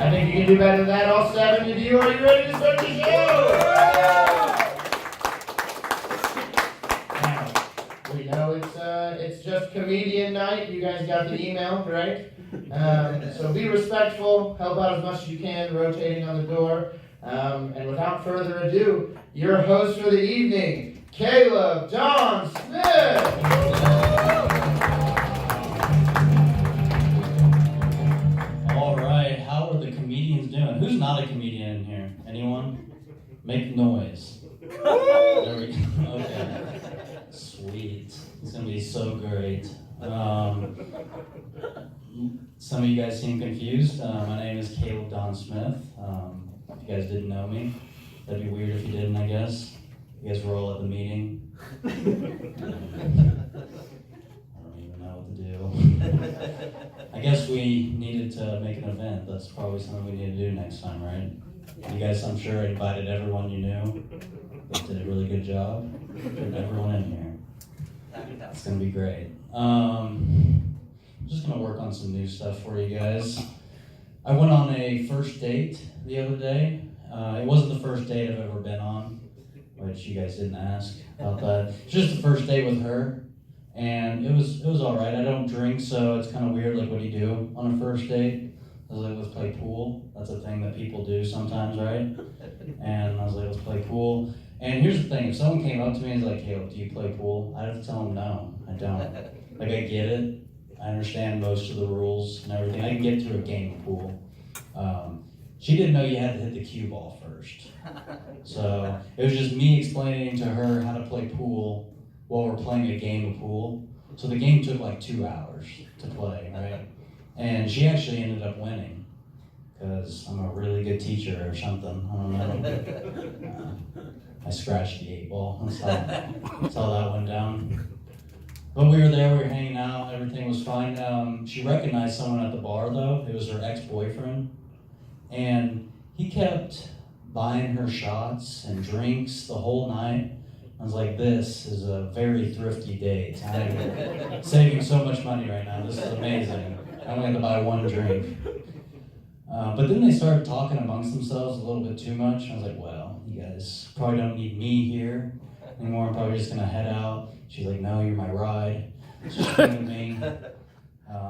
I think you can do better than that. All 7 of you, are you ready to start the show? Now, we know it's just comedian night. You guys got the email, right? So be respectful, help out as much as you can, rotating on the door. And without further ado, your host for the evening, Caleb Don Smith. All right, how are the comedians doing? Who's not a comedian in here? Anyone? Make noise. There we go. Okay. Sweet. It's gonna be so great. Some of you guys seem confused. My name is Caleb Don Smith. If you guys didn't know me, that'd be weird if you didn't, I guess. You guys were all at the meeting. I don't even know what to do. I guess we needed to make an event. That's probably something we need to do next time, right? You guys, I'm sure, invited everyone you knew. They did a really good job. Getting everyone in here. It's gonna be great. I'm just gonna work on some new stuff for you guys. I went on a first date the other day. It wasn't the first date I've ever been on, which you guys didn't ask about that. It's just the first date with her, and it was all right. I don't drink, so it's kind of weird. Like, what do you do on a first date? I was like, let's play pool. That's a thing that people do sometimes, right? And I was like, let's play pool. And here's the thing: if someone came up to me and was like, "Caleb, do you play pool?" I'd have to tell them no, I don't. Like, I get it. I understand most of the rules and everything. I can get through a game of pool. She didn't know you had to hit the cue ball first. So it was just me explaining to her how to play pool while we're playing a game of pool. So the game took like 2 hours to play, right? And she actually ended up winning because I'm a really good teacher or something. I don't know. I scratched the 8 ball. That's how that went down. But we were there, we were hanging out, everything was fine. She recognized someone at the bar though. It was her ex-boyfriend. And he kept buying her shots and drinks the whole night. I was like, this is a very thrifty date. I'm saving so much money right now. This is amazing. I only had to buy 1 drink. But then they started talking amongst themselves a little bit too much. I was like, well, you guys probably don't need me here anymore. I'm probably just gonna head out. She's like, no, you're my ride. So she came with me.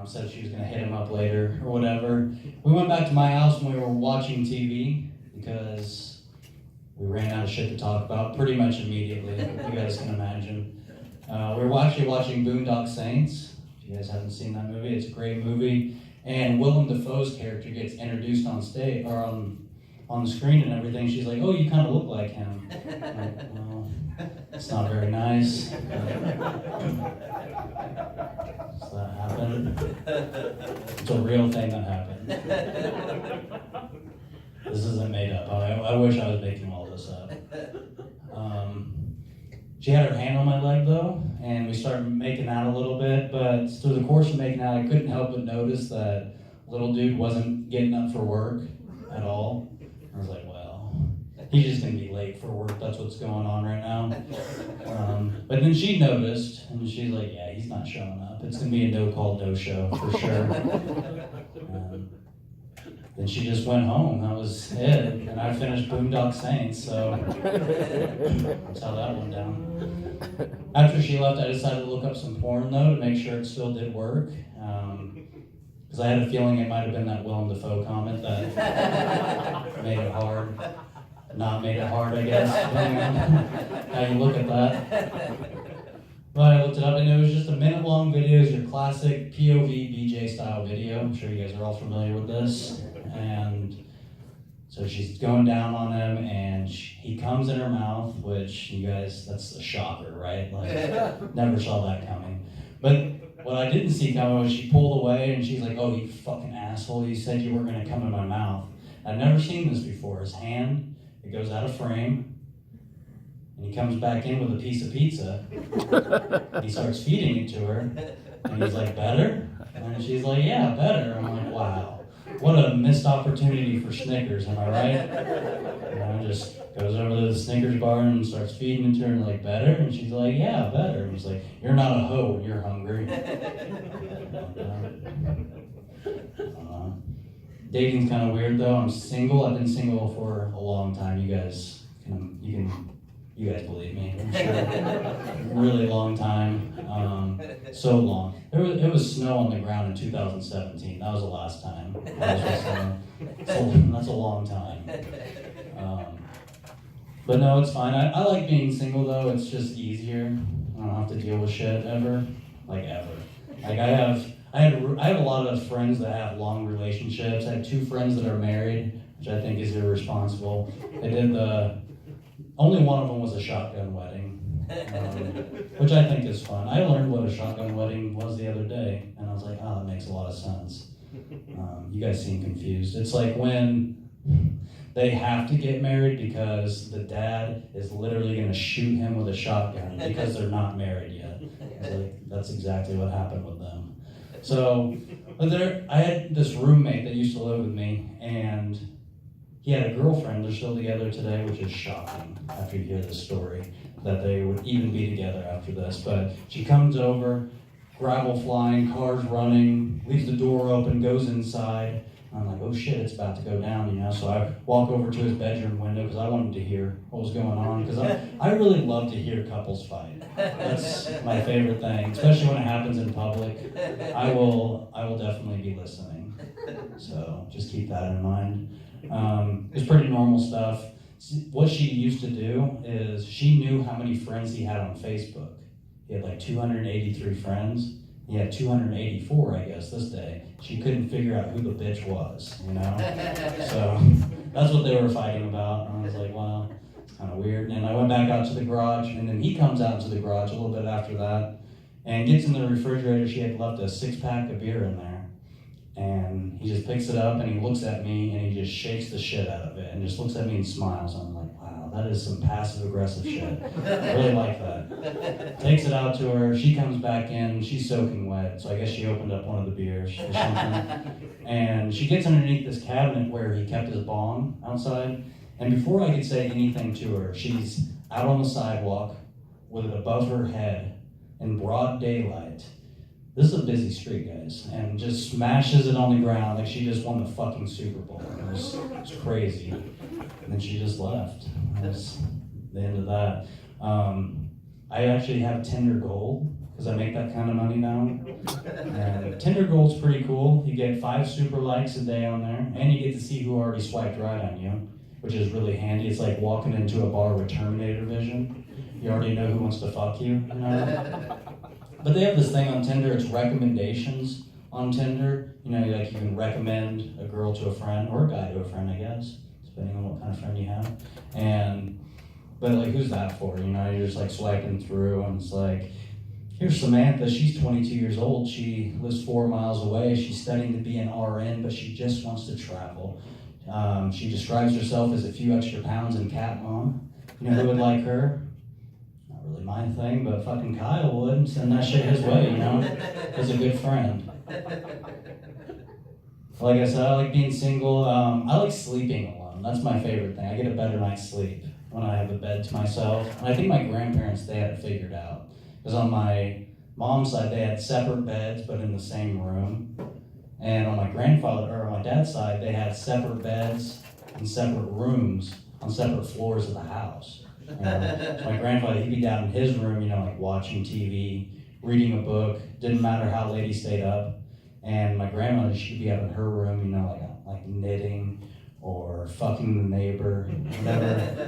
Said she was gonna hit him up later or whatever. We went back to my house and we were watching TV because we ran out of shit to talk about pretty much immediately. You guys can imagine. We were actually watching Boondock Saints. If you guys haven't seen that movie, it's a great movie. And Willem Dafoe's character gets introduced on stage or on the screen and everything. She's like, oh, you kind of look like him. I'm like, well, it's not very nice. So that happened. It's a real thing that happened. This isn't made up. I wish I was making all this up. She had her hand on my leg though, and we started making out a little bit, but through the course of making out, I couldn't help but notice that little dude wasn't getting up for work at all. I was like, well, he's just gonna be late for work, that's what's going on right now. But then she noticed, and she's like, yeah, he's not showing up. It's gonna be a no-call, no-show for sure. Then she just went home, that was it. And I finished Boondock Saints, so that's how that went down. After she left, I decided to look up some porn though, to make sure it still did work. Because I had a feeling it might have been that Willem Dafoe comment that made it hard. Not made it hard, I guess, depending on how you look at that. But I looked it up and it was just a minute-long video. It's your classic POV BJ style video. I'm sure you guys are all familiar with this. And so she's going down on him and he comes in her mouth, which you guys, that's a shocker, right? Like, never saw that coming. But what I didn't see coming was she pulled away and she's like, oh, you fucking asshole, you said you weren't gonna come in my mouth. I've never seen this before. His hand, it goes out of frame, and he comes back in with a piece of pizza. He starts feeding it to her, and he's like, better? And she's like, yeah, better. I'm like, wow. What a missed opportunity for Snickers, am I right? And just goes over to the Snickers bar and starts feeding it to her and like, better? And she's like, yeah, better. And he's like, you're not a hoe when you're hungry. Dating's kind of weird though. I'm single. I've been single for a long time. You guys believe me, I'm sure. Really long time. So long. It was snow on the ground in 2017. That was the last time I was with someone. That's a long time. But no, it's fine. I like being single though. It's just easier. I don't have to deal with shit ever. Like ever. Like I have a lot of friends that have long relationships. I have 2 friends that are married, which I think is irresponsible. Only one of them was a shotgun wedding, which I think is fun. I learned what a shotgun wedding was the other day, and I was like, oh, that makes a lot of sense. You guys seem confused. It's like when they have to get married because the dad is literally going to shoot him with a shotgun because they're not married yet. It's like, that's exactly what happened with them. So, I had this roommate that used to live with me, and he had a girlfriend. They're still together today, which is shocking after you hear this story, that they would even be together after this. But she comes over, gravel flying, cars running, leaves the door open, goes inside. I'm like, oh shit, it's about to go down, you know? So I walk over to his bedroom window because I wanted to hear what was going on. Because I really love to hear couples fight. That's my favorite thing, especially when it happens in public. I will definitely be listening. So just keep that in mind. It's pretty normal stuff. What she used to do is she knew how many friends he had on Facebook. He had like 283 friends. He had 284, I guess, this day. She couldn't figure out who the bitch was, you know? So that's what they were fighting about. And I was like, well, it's kind of weird. And I went back out to the garage, and then he comes out into the garage a little bit after that and gets in the refrigerator. She had left a 6-pack of beer in there. And he just picks it up and he looks at me and he just shakes the shit out of it and just looks at me and smiles. I'm like, wow, that is some passive aggressive shit. I really like that. Takes it out to her. She comes back in. She's soaking wet. So I guess she opened up one of the beers or something. And she gets underneath this cabinet where he kept his bong outside. And before I could say anything to her, she's out on the sidewalk with it above her head in broad daylight. This is a busy street, guys, and just smashes it on the ground like she just won the fucking Super Bowl. It was crazy. And then she just left. That was the end of that. I actually have Tinder Gold, because I make that kind of money now. And Tinder Gold's pretty cool. You get 5 super likes a day on there, and you get to see who already swiped right on you, which is really handy. It's like walking into a bar with Terminator vision. You already know who wants to fuck you, you know? But they have this thing on Tinder, it's recommendations on Tinder. You know, like you can recommend a girl to a friend, or a guy to a friend, I guess, depending on what kind of friend you have. But like, who's that for? You know, you're just like swiping through, and it's like, here's Samantha, she's 22 years old, she lives 4 miles away, she's studying to be an RN, but she just wants to travel. She describes herself as a few extra pounds in cat mom. You know who would like her? Really my thing, but fucking Kyle would send that shit his way, you know? He's a good friend. Like I said, I like being single. I like sleeping alone. That's my favorite thing. I get a better night's sleep when I have a bed to myself. And I think my grandparents, they had it figured out. Because on my mom's side, they had separate beds, but in the same room. And on my dad's side, they had separate beds in separate rooms on separate floors of the house. So my grandfather, he'd be down in his room, you know, like watching TV, reading a book, didn't matter how late he stayed up. And my grandmother, she'd be up in her room, you know, like knitting or fucking the neighbor,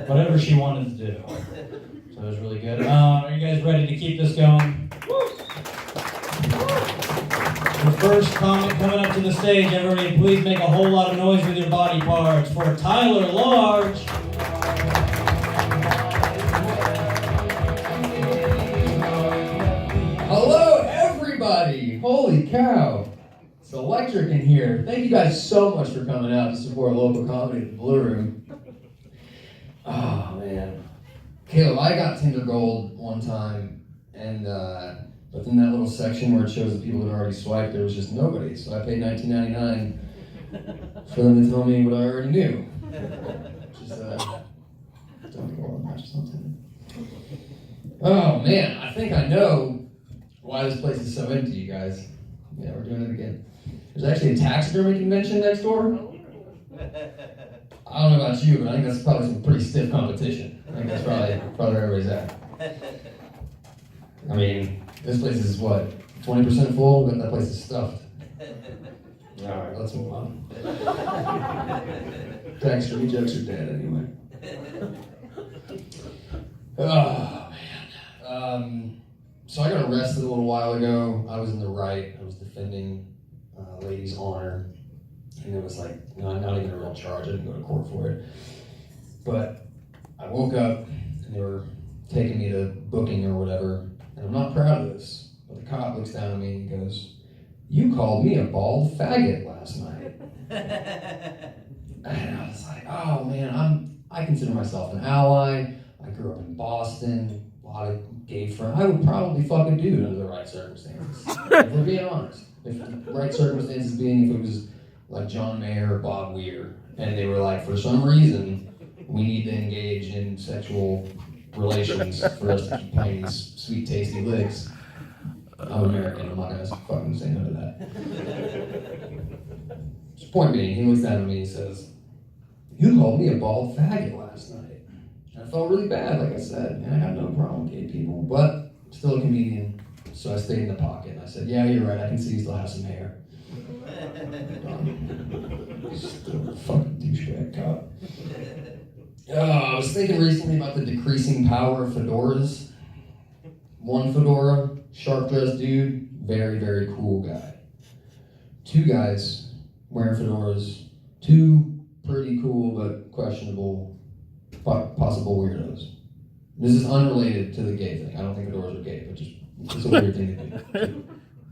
whatever she wanted to do. So it was really good. Are you guys ready to keep this going? The first comic coming up to the stage, everybody please make a whole lot of noise with your body parts for Tyler Large. Hello, everybody! Holy cow! It's electric in here. Thank you guys so much for coming out to support local comedy at the Blue Room. Oh, man. Caleb, I got Tinder Gold one time, and but in that little section where it shows the people that already swiped, there was just nobody. So I paid $19.99 for them to tell me what I already knew. Just, don't go on matches on Tinder. Oh, man, I think I know why this place is so empty, you guys. Yeah, we're doing it again. There's actually a taxidermy convention next door. I don't know about you, but I think that's probably some pretty stiff competition. I think that's probably where everybody's at. I mean, this place is what, 20% full, but that place is stuffed. All right, let's move on. Tax rejects are dead anyway. Oh, man. So I got arrested a little while ago. I was in the right. I was defending a lady's honor. And it was like, not even a real charge. I didn't go to court for it. But I woke up and they were taking me to booking or whatever. And I'm not proud of this. But the cop looks down at me and goes, "You called me a bald faggot last night." And I was like, oh man, I consider myself an ally. I grew up in Boston, a lot of gay friends. I would probably fuck a dude under the right circumstances. If we're being honest. If the right circumstances being if it was like John Mayer or Bob Weir, and they were like, for some reason, we need to engage in sexual relations for us to keep playing these sweet, tasty licks. I'm American, I'm not gonna fucking say no to that. Just point being, he looks down at me and says, "You called me a bald faggot last night." And I felt really bad, like I said, and I have no problem with gay people, but I'm still a comedian, so I stayed in the pocket. And I said, "Yeah, you're right, I can see you still have some hair." Still a fucking douchebag cop. I was thinking recently about the decreasing power of fedoras. One fedora, sharp-dressed dude, very, very cool guy. Two guys wearing fedoras, two pretty cool but questionable, possible weirdos. This is unrelated to the gay thing. I don't think fedoras are gay, but just it's a weird thing to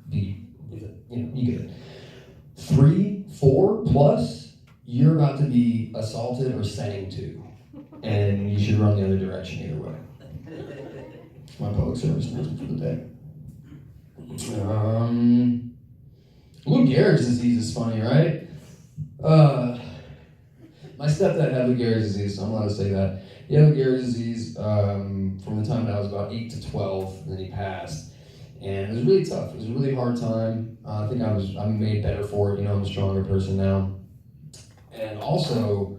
be with it. You know, you get it. 3, 4 plus, you're about to be assaulted or sang to, and you should run the other direction either way. It's my public service announcement for the day. Lou Gehrig's disease is funny, right? My stepdad had Lou Gehrig's disease, so I'm allowed to say that. He had Lou Gehrig's disease from the time that I was about 8 to 12, and then he passed. And it was really tough. It was a really hard time. I think I'm made better for it. You know, I'm a stronger person now. And also,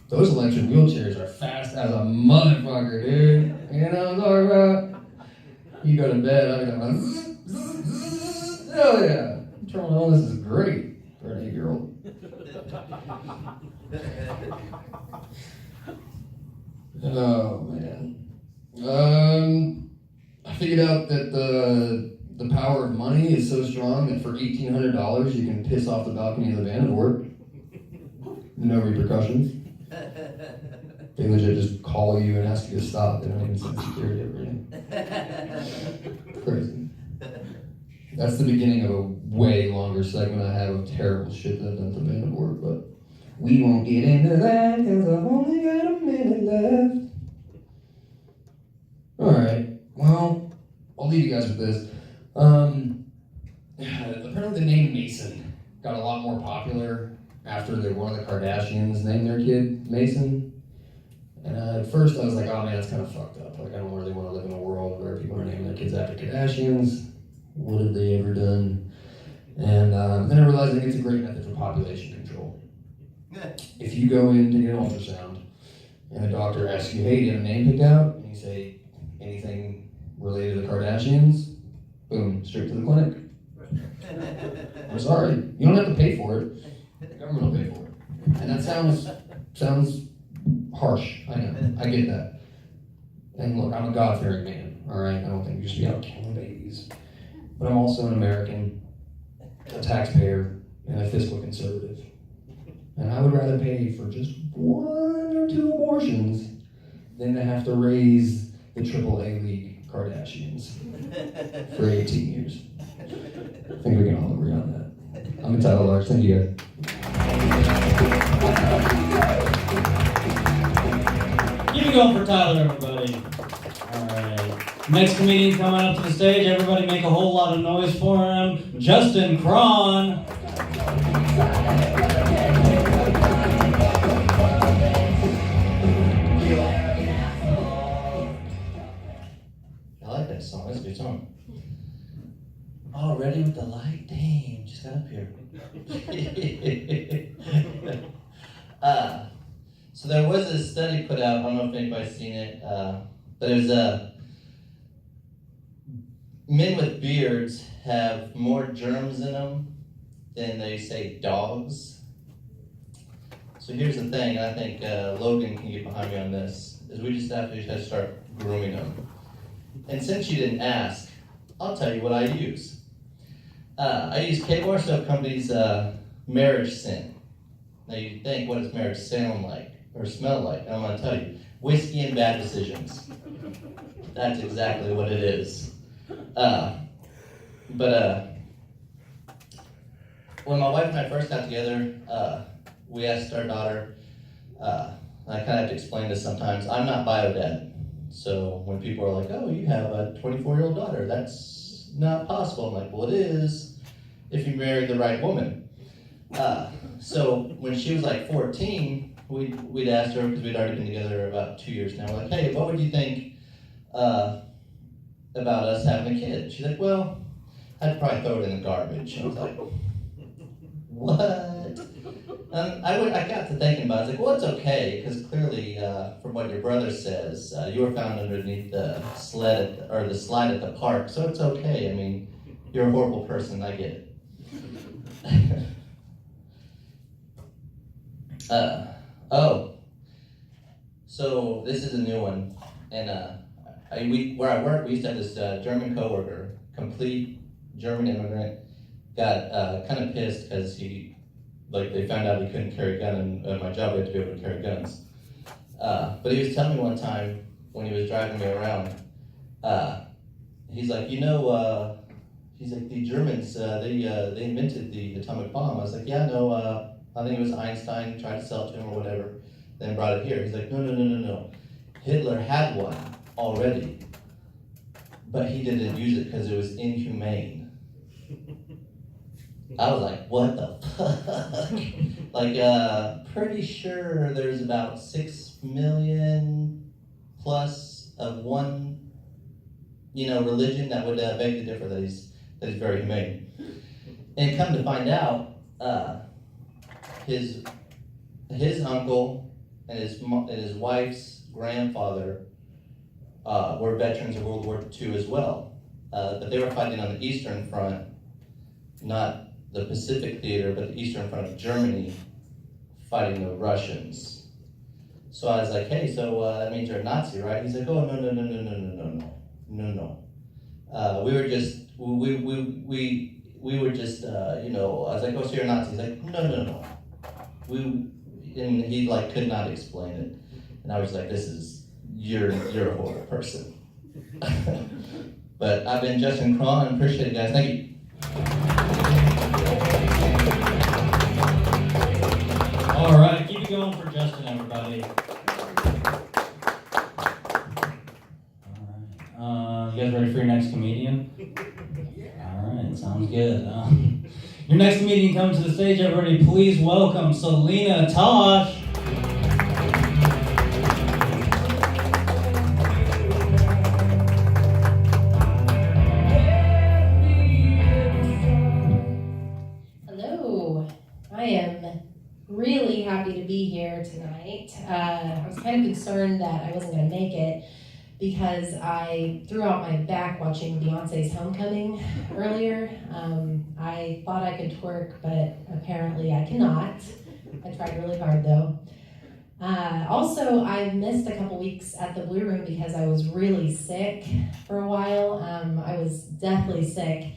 those electric wheelchairs are fast as a motherfucker, dude. You know what I'm talking about? You go to bed, I go, hell yeah. Terminal illness is great for an 8-year-old. Oh, man. I figured out that the power of money is so strong that for $1,800 you can piss off the balcony of the Vanderbilt. No repercussions. They legit just call you and ask you to stop. They don't even send security over you. Crazy. That's the beginning of a way longer segment I have of terrible shit that I've done to Vanderbilt, but we won't get into that because I've only got a minute left. Alright, well, I'll leave you guys with this. Apparently the name Mason got a lot more popular after one of the Kardashians named their kid Mason. And at first I was like, oh man, that's kind of fucked up. Like, I don't really want to live in a world where people are naming their kids after Kardashians. What have they ever done? And then I realized I think it's a great method for population control. If you go in to get an ultrasound and the doctor asks you, hey, do you have a name picked out? And you say anything related to the Kardashians, boom, straight to the clinic. I'm sorry, you don't have to pay for it. The government will pay for it. And that sounds harsh, I know, I get that. And look, I'm a God-fearing man, all right? I don't think we should be out killing babies. But I'm also an American, a taxpayer, and a fiscal conservative. And I would rather pay for just 1 or 2 abortions than to have to raise the AAA League Kardashians for 18 years. I think we can all agree on that. I'm entitled large. Thank you guys. Keep it going for Tyler, everybody. Alright. Next comedian coming up to the stage. Everybody make a whole lot of noise for him. Justin Cron. I like that song. That's a good song. Oh, ready with the light? Damn, just got up here. So there was a study put out, I don't know if anybody's seen it, but it was men with beards have more germs in them than they say dogs. So here's the thing, I think Logan can get behind me on this, is we just have to start grooming them. And since you didn't ask, I'll tell you what I use. I use K-Bar Soap Company's marriage scent. Now you think, what does marriage sound like or smell like? And I'm going to tell you, whiskey and bad decisions. That's exactly what it is. When my wife and I first got together, we asked our daughter, I kind of have to explain this sometimes, I'm not bio dad. So when people are like, oh, you have a 24-year-old daughter, that's not possible. I'm like, well, it is if you marry the right woman. So when she was like 14, we'd asked her, because we'd already been together about 2 years now, we're like, hey, what would you think about us having a kid? She's like, well, I'd probably throw it in the garbage. I was like, what? I got to thinking about it. I was like, well, it's okay, because clearly, from what your brother says, you were found underneath the slide at the park, so it's okay. I mean, you're a horrible person, I get it. So this is a new one, and where I work, we used to have this German coworker, complete German immigrant, got kind of pissed because they found out he couldn't carry a gun, and my job, we had to be able to carry guns. But he was telling me one time when he was driving me around, he's like, he's like, the Germans, they invented the atomic bomb. I was like, yeah, no, I think it was Einstein, tried to sell it to him or whatever, then brought it here. He's like, no. Hitler had one already, but he didn't use it because it was inhumane. I was like, what the fuck? Pretty sure there's about 6 million plus of one, religion that would beg to differ that he's very humane. And come to find out, his uncle and his wife's grandfather were veterans of World War II as well. But they were fighting on the Eastern Front, not the Pacific Theater, but the Eastern Front of Germany, fighting the Russians. So I was like, hey, so that means you're a Nazi, right? He's like, oh, no. We were just, I was like, oh, so you're a Nazi? He's like, no. And he could not explain it. And I was like, you're a horrible person. But I've been Justin Cron, appreciate it, guys. Thank you. All right, keep it going for Justin, everybody. All right, you guys ready for your next comedian? All right, sounds good. Your next comedian comes to the stage, everybody. Please welcome Selena Tosh. Hello, I am really happy to be here tonight. I was kind of concerned that I wasn't going to make it because I threw out my back watching Beyonce's Homecoming earlier. I thought I could twerk, but apparently I cannot. I tried really hard though. Also, I missed a couple weeks at the Blue Room because I was really sick for a while. I was deathly sick.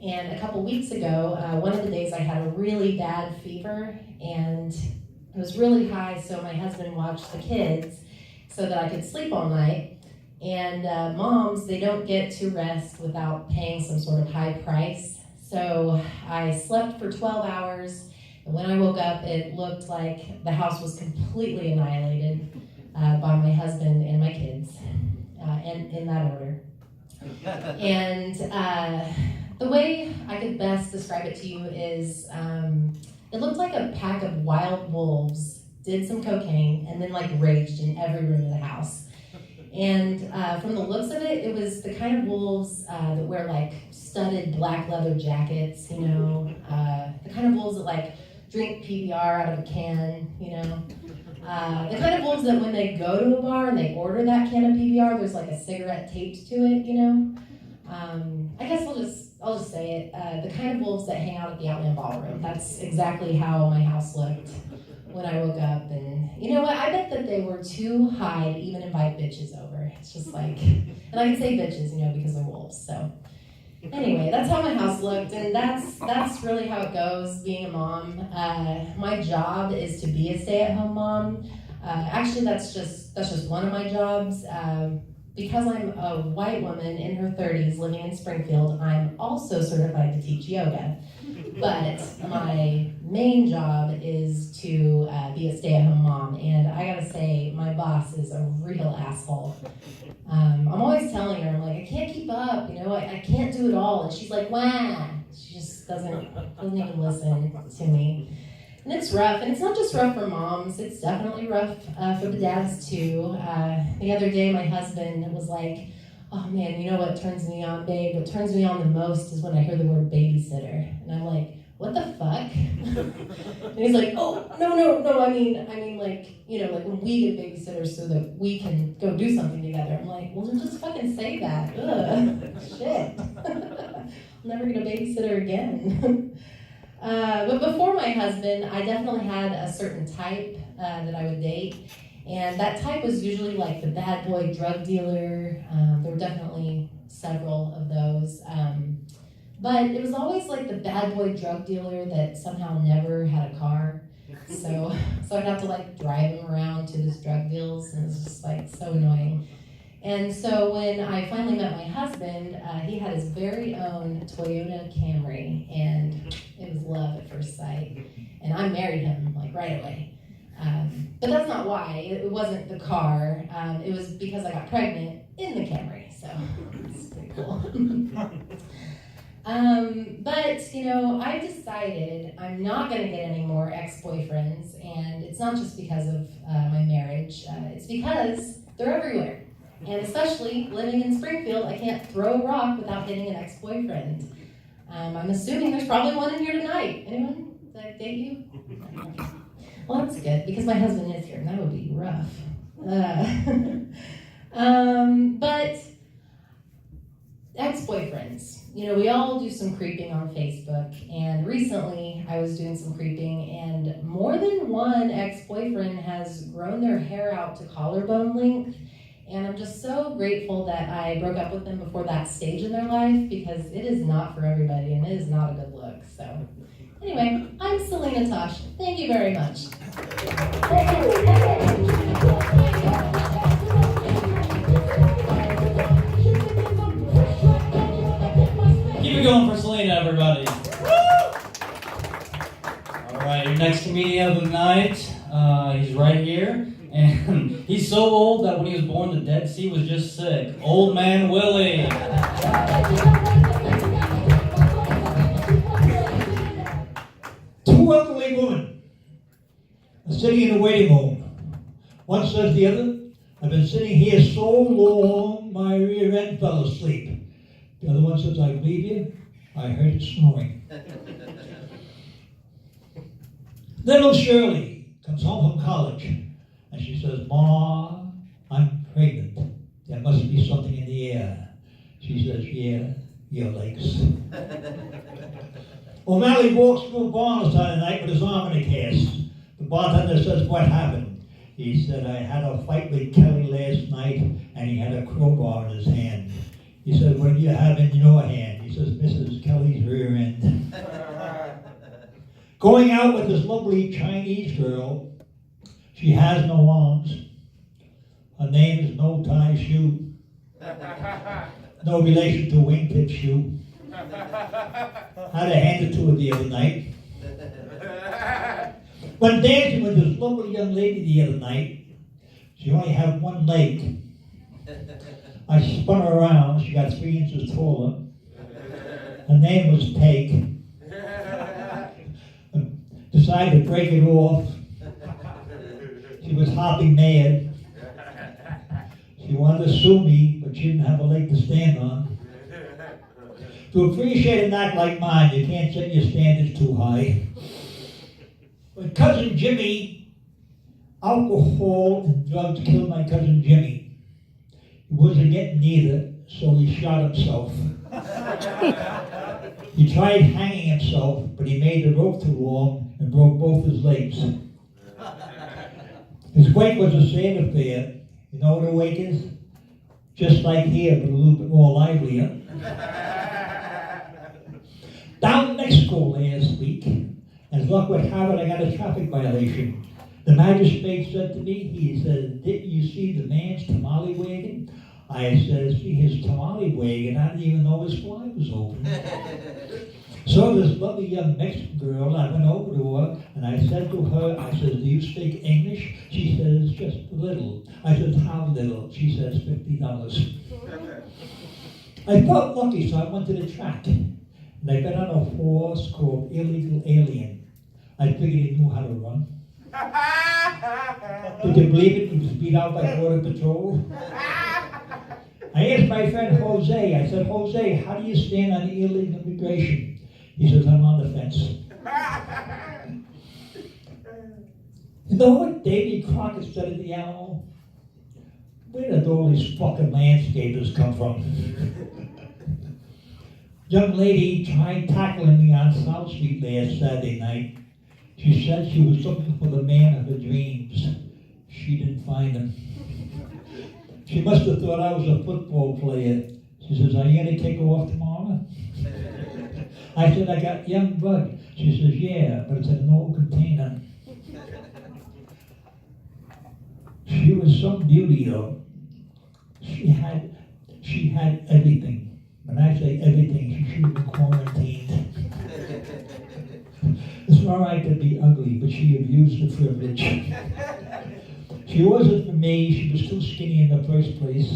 And a couple weeks ago, one of the days I had a really bad fever and it was really high, so my husband watched the kids so that I could sleep all night. And moms, they don't get to rest without paying some sort of high price. So I slept for 12 hours, and when I woke up, it looked like the house was completely annihilated by my husband and my kids, and in that order. And the way I could best describe it to you is, it looked like a pack of wild wolves did some cocaine and then raged in every room of the house. And from the looks of it, it was the kind of wolves that wear studded black leather jackets, the kind of wolves that drink PBR out of a can, The kind of wolves that when they go to a bar and they order that can of PBR, there's like a cigarette taped to it, I guess I'll just say it. The kind of wolves that hang out at the Outland Ballroom. That's exactly how my house looked when I woke up. And you know what? I bet that they were too high to even invite bitches over. It's just like, and I can say bitches, because they're wolves. So anyway, that's how my house looked, and that's really how it goes being a mom. My job is to be a stay-at-home mom. Actually, that's just one of my jobs. Because I'm a white woman in her 30s living in Springfield, I'm also certified to teach yoga. But my main job is to be a stay-at-home mom, and I gotta say, my boss is a real asshole. I'm always telling her, I'm like, I can't keep up, I can't do it all, and she's like, wah! She just doesn't even listen to me. And it's rough, and it's not just rough for moms, it's definitely rough for the dads too. The other day my husband was like, oh man, you know what turns me on, babe? What turns me on the most is when I hear the word babysitter. And I'm like, what the fuck? And he's like, oh, no, I mean like, like when we get babysitters so that we can go do something together. I'm like, well, then just fucking say that. Ugh, shit. I'm never gonna babysitter again. But before my husband, I definitely had a certain type that I would date. And that type was usually like the bad boy drug dealer. There were definitely several of those. But it was always like the bad boy drug dealer that somehow never had a car. So I'd have to like drive him around to his drug deals, and it was just like so annoying. And so when I finally met my husband, he had his very own Toyota Camry, and it was love at first sight. And I married him like right away. But that's not why. It wasn't the car. It was because I got pregnant in the Camry. So it's pretty cool. But I've decided I'm not going to get any more ex-boyfriends, and it's not just because of my marriage. It's because they're everywhere. And especially living in Springfield, I can't throw a rock without hitting an ex-boyfriend. I'm assuming there's probably one in here tonight. Anyone? Did I date you? Well, that's good, because my husband is here, and that would be rough. But ex-boyfriends. We all do some creeping on Facebook, and recently I was doing some creeping, and more than one ex-boyfriend has grown their hair out to collarbone length, and I'm just so grateful that I broke up with them before that stage in their life, because it is not for everybody, and it is not a good look. So anyway, I'm Selena Tosh. Thank you very much. Keep it going for Selena, everybody. All right, your next comedian of the night, he's right here. And he's so old that when he was born, the Dead Sea was just sick. Old Man Willie. Two elderly women are sitting in a waiting room. One says to the other, I've been sitting here so long, my rear end fell asleep. The other one says, I believe you, I heard it snoring. Little Shirley comes home from college, and she says, Ma, I'm pregnant. There must be something in the air. She says, yeah, your legs. O'Malley walks through a bar on Saturday night with his arm in a cast. The bartender says, what happened? He said, I had a fight with Kelly last night, and he had a crowbar in his hand. He said, what do you have in your hand? He says, Mrs. Kelly's rear end. Going out with this lovely Chinese girl. She has no arms. Her name is No Tai Shu. No relation to Wingtip Shoe. Had to hand it to her the other night. When dancing with this lovely young lady the other night, she only had one leg. I spun her around, she got 3 inches taller. Her name was Peg. Decided to break it off. She was hopping mad. She wanted to sue me, but she didn't have a leg to stand on. To appreciate a knack like mine, you can't set your standards too high. But cousin Jimmy, alcohol and drugs killed my cousin Jimmy. He wasn't getting neither, so he shot himself. He tried hanging himself, but he made the rope too long and broke both his legs. His wake was a sad affair. You know what a wake is? Just like here, but a little bit more livelier. Down in Mexico last week, as luck would have it, I got a traffic violation. The magistrate said to me, he said, "Didn't you see the man's tamale wagon?" I said, "See his tamale wagon? I didn't even know his fly was open." So this lovely young Mexican girl, I went over to her and I said to her, I said, "Do you speak English?" She says, "Just a little." I said, "How little?" She says, $50. I felt lucky, so I went to the track. And I got on a horse called Illegal Alien. I figured he knew how to run. Did you believe it? He was beat out by Border Patrol. I asked my friend Jose, I said, "Jose, how do you stand on illegal immigration?" He says, "I'm on the fence." You know what Davy Crockett said at the Alamo? Where did all these fucking landscapers come from? Young lady tried tackling me on South Street last Saturday night. She said she was looking for the man of her dreams. She didn't find him. She must have thought I was a football player. She says, "Are you going to take off tomorrow?" I said, "I got young blood." She says, "Yeah, but it's in an old container." She was some beauty, though. She had everything. When I say everything, she should have been quarantined. It's all right to be ugly, but she abused the privilege. She wasn't for me. She was too skinny in the first place.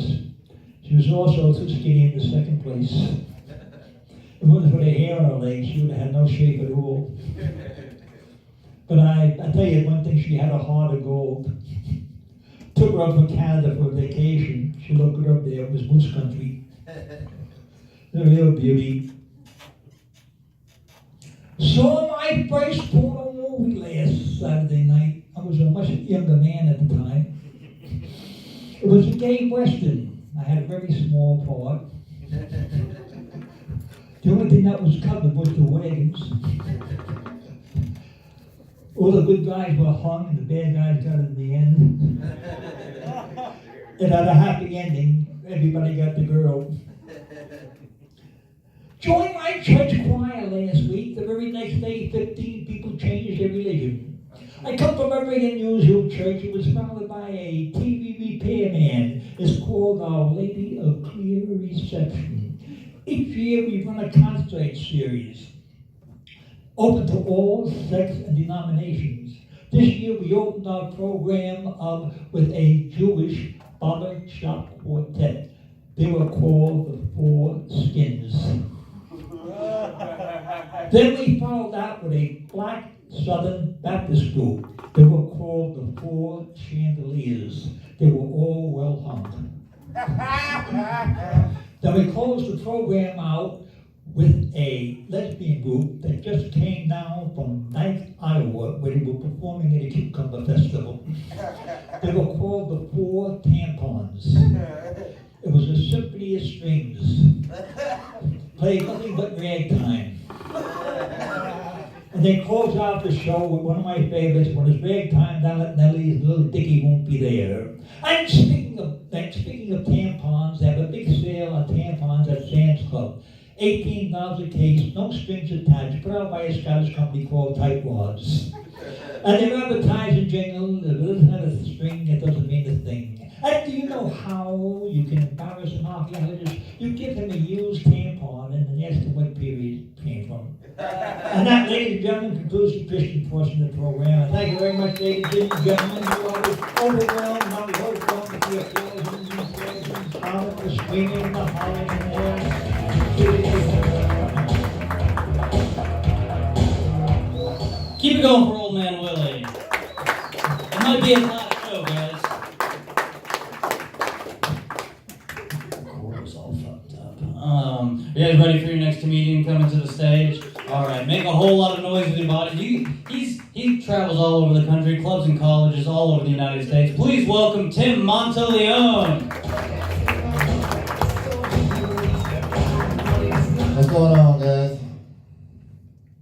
She was also too skinny in the second place. If it wasn't for the hair on her legs, she would have had no shape at all. But I tell you one thing, she had a heart of gold. Took her up from Canada for a vacation. She looked good up there. It was Moose Country. The real beauty. Saw my first porno movie last Saturday night. I was a much younger man at the time. It was a gay western. I had a very small part. The only thing that was covered was the wagons. All the good guys were hung and the bad guys got it in the end. It had a happy ending. Everybody got the girl. Joined my church choir last week. The very next day, 15 people changed their religion. I come from a very unusual church. It was founded by a TV repairman. It's called Our Lady of Clear Reception. Each year we run a concert series open to all sects and denominations. This year we opened our program up with a Jewish barbershop quartet. They were called the Four Skins. Then we followed that with a black Southern Baptist group. They were called the Four Chandeliers. They were all well hung. Then we closed the program out with a lesbian group that just came down from Knife, Iowa, where they were performing at a Cucumber Festival. They were called the Four Tampons. It was a symphony of strings. Played nothing but ragtime. And they closed out the show with one of my favorites, when it's ragtime down at Nellie's, Little Dickie Won't Be There. And speaking of tampons, they have a big sale on tampons at Sam's Club. $18 a case, no strings attached, put out by a Scottish company called Tightwads. And they're advertising jingle, if it doesn't have a string, it doesn't mean a thing. And do you know how you can embarrass an archaeologist? You give him a used tampon and then ask him what period it came from. And that, ladies and gentlemen, concludes the Christian portion of the program. And thank you very much, ladies and gentlemen. You are overwhelmed, not overwhelmed with the applause and the praise, the screaming, the hollering, and Keep it going for old man Willie. It might be a last show, guys. Chord's all fucked up. You guys ready for your next comedian coming to the stage? All right, make a whole lot of noise with your body. He travels travels all over the country, clubs and colleges all over the United States. Please welcome Tim Monteleone. What's going on, guys?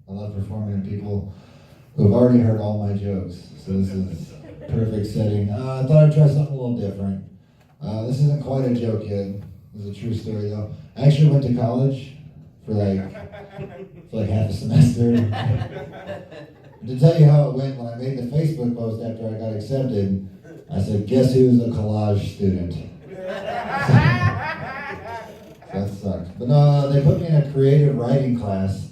I love performing in people who have already heard all my jokes, so this is perfect setting. I thought I'd try something a little different. This isn't quite a joke yet. This is a true story, though. I actually went to college for like half a semester. To tell you how it went, when I made the Facebook post after I got accepted, I said, "Guess who's a collage student?" That sucked. But no, they put me in a creative writing class.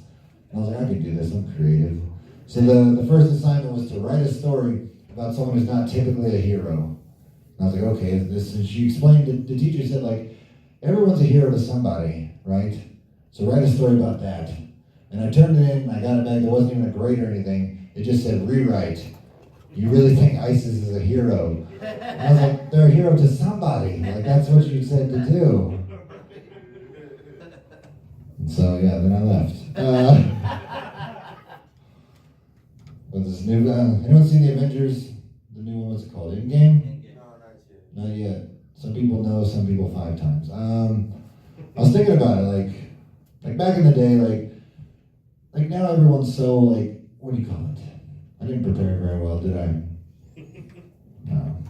And I was like, I could do this, I'm creative. So the first assignment was to write a story about someone who's not typically a hero. And I was like, okay, this, and she explained, the teacher said, like, everyone's a hero to somebody, right? So write a story about that. And I turned it in, and I got it back, it wasn't even a grade or anything. It just said, rewrite. You really think ISIS is a hero? And I was like, they're a hero to somebody. Like, that's what you said to do. So yeah, then I left. What's this new? Anyone seen the Avengers? The new one, what's it called? Endgame? No, not yet. Some people know, some people 5 times. I was thinking about it, like back in the day, like now everyone's so like, what do you call it? I didn't prepare very well, did I? No.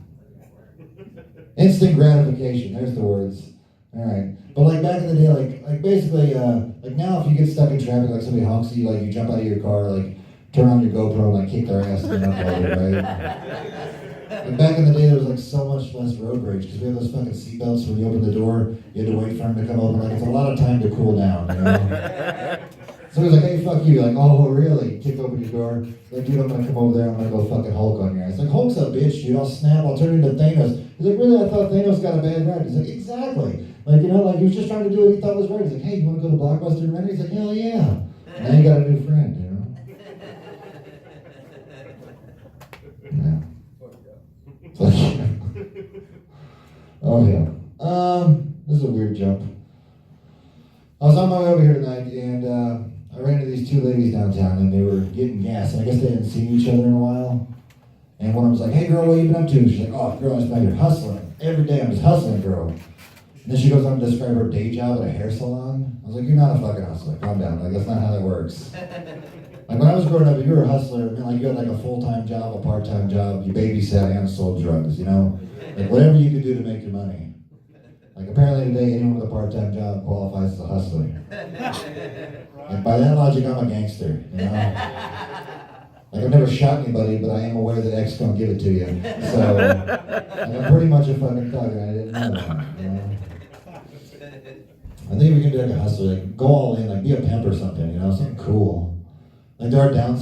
Instant gratification. There's the words. All right, but like back in the day, like basically, like now if you get stuck in traffic, like somebody honks at you, like you jump out of your car, like turn on your GoPro, and like kick their ass and upload it, right? Like back in the day, there was like so much less road rage because we had those fucking seatbelts. When you open the door, you had to wait for them to come open. Like it's a lot of time to cool down, you know. So he was like, "Hey, fuck you!" Like, "Oh, really?" Kick open your door. Like, "Dude, I'm gonna come over there. I'm gonna go fucking Hulk on your ass." Like, "Hulk's a bitch, dude. I'll snap. I'll turn into Thanos." He's like, "Really? I thought Thanos got a bad rap." He's like, "Exactly." Like, you know, like he was just trying to do what he thought was right. He's like, "Hey, you want to go to Blockbuster and rent it?" He's like, "Hell yeah!" Now you got a new friend, you know. Yeah. It's like, oh yeah. This is a weird jump. I was on my way over here tonight, and I ran into these 2 ladies downtown, and they were getting gas, and I guess they hadn't seen each other in a while. And one of them was like, "Hey girl, what you been up to?" She's like, "Oh girl, I just out here hustling. Every day I'm just hustling, girl." And then she goes on to describe her day job at a hair salon. I was like, "You're not a fucking hustler, calm down, like that's not how that works." Like when I was growing up, if you were a hustler, I mean, like you had like a full-time job, a part-time job, you babysat and sold drugs, you know? Like whatever you could do to make your money. Like apparently today, anyone with a part-time job qualifies as a hustler. And by that logic, I'm a gangster, you know? Like I've never shot anybody, but I am aware that X gonna give it to you. So, like, I'm pretty much a fucking thug, and I didn't know that, you know? I think we can do like a hustle, like go all in, like be a pimp or something, you know, something cool. Like there are downsides.